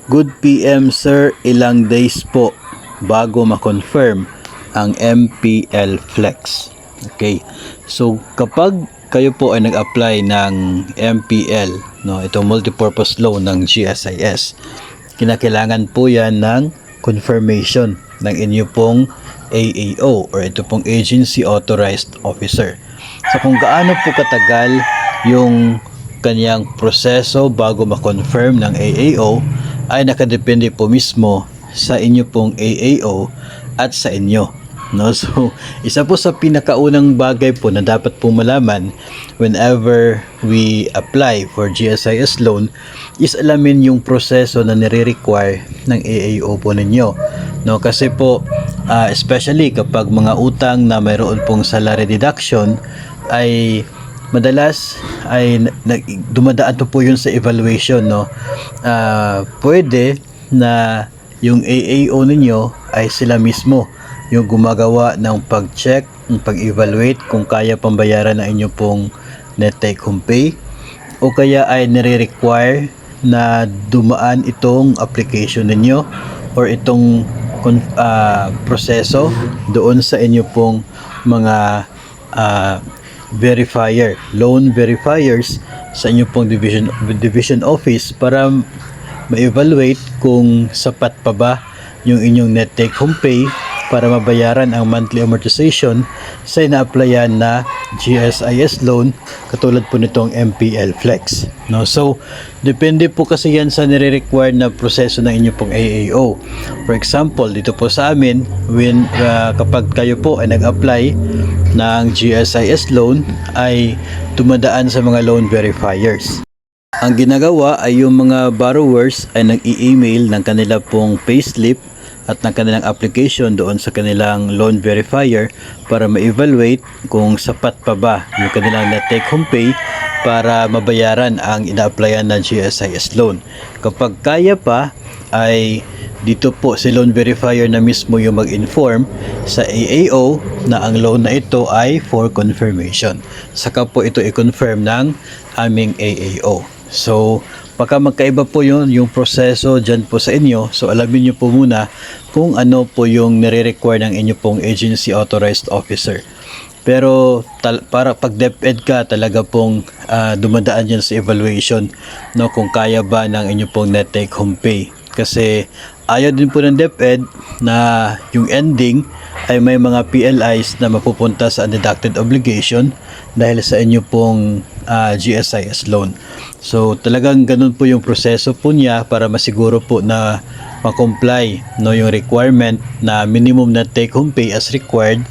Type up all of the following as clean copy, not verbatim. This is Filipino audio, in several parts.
Good PM sir, ilang days po bago ma-confirm ang MPL Flex. Okay. So kapag kayo po ay nag-apply ng MPL, no, itong multipurpose loan ng GSIS, kinakailangan po yan ng confirmation ng inyo pong AAO or ito pong Agency Authorized Officer. So kung gaano po katagal yung kanyang proseso bago ma-confirm ng AAO ay nakadepende po mismo sa inyo pong AAO at sa inyo. No? So, isa po sa pinakaunang bagay po na dapat po malaman whenever we apply for GSIS loan is alamin yung proseso na nire-require ng AAO po ninyo. No? Kasi po, especially kapag mga utang na mayroon pong salary deduction ay madalas ay dumadaan po yun sa evaluation, no. Pwede na yung AAO ninyo ay sila mismo yung gumagawa ng pag-check, ng pag-evaluate kung kaya pambayaran ng inyo pong net take home pay o kaya ay nire-require na dumaan itong application ninyo or itong proseso doon sa inyo pong mga verifier, loan verifiers sa inyo pong division office para ma-evaluate kung sapat pa ba yung inyong net take home pay para mabayaran ang monthly amortization sa ina-applyan na GSIS loan katulad po nitong MPL Flex. No? So, depende po kasi yan sa nire-require na proseso ng inyo pong AAO. For example, dito po sa amin, kapag kayo po ay nag-apply ng GSIS loan ay dumadaan sa mga loan verifiers. Ang ginagawa ay yung mga borrowers ay nag-i-email ng kanila pong payslip at ng kanilang application doon sa kanilang loan verifier para ma-evaluate kung sapat pa ba yung kanilang net take home pay para mabayaran ang ina-applyan na GSIS loan. Kapag kaya pa ay dito po si loan verifier na mismo yung mag-inform sa AAO na ang loan na ito ay for confirmation. Saka po ito i-confirm ng aming AAO. So, baka magkaiba po yung proseso dyan po sa inyo. So, alamin nyo po muna kung ano po yung nire-require ng inyo pong Agency Authorized Officer. Pero para pag DepEd ka talaga pong dumadaan yan sa evaluation, no, kung kaya ba ng inyo pong net take home pay. Kasi ayaw din po ng DepEd na yung ending ay may mga PLIs na mapupunta sa undeducted obligation dahil sa inyo pong GSIS loan. So talagang ganun po yung proseso po niya para masiguro po na ma-comply, no, yung requirement na minimum na take home pay as required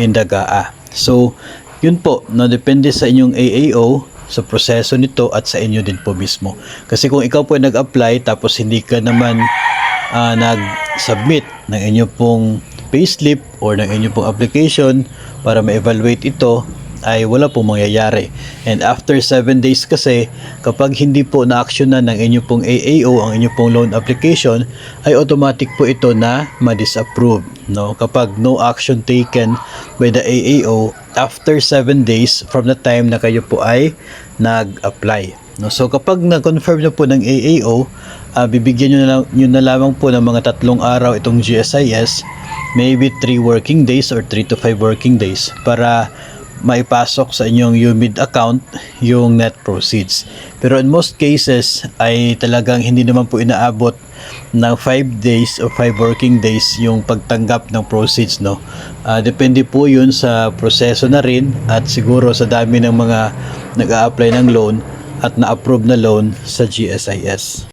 in the GAA. So yun po, no, depende sa inyong AAO sa proseso nito at sa inyo din po mismo. Kasi kung ikaw po ay nag-apply tapos hindi ka naman nag-submit ng inyo pong payslip or ng inyo pong application para ma-evaluate ito, ay wala pong mangyayari. And after 7 days kasi, kapag hindi po na-actionan ng inyo pong AAO ang inyo pong loan application, ay automatic po ito na ma-disapprove. No? Kapag no action taken by the AAO after 7 days from the time na kayo po ay nag-apply. No? So kapag na-confirm na po ng AAO, bibigyan nyo na lamang po ng mga 3 araw itong GSIS, maybe 3 working days or 3 to 5 working days para maipasok sa inyong UMID account yung net proceeds. Pero in most cases ay talagang hindi naman po inaabot ng 5 days or 5 working days yung pagtanggap ng proceeds, no. Depende po yun sa proseso na rin at siguro sa dami ng mga nag-a-apply ng loan at na-approve na loan sa GSIS.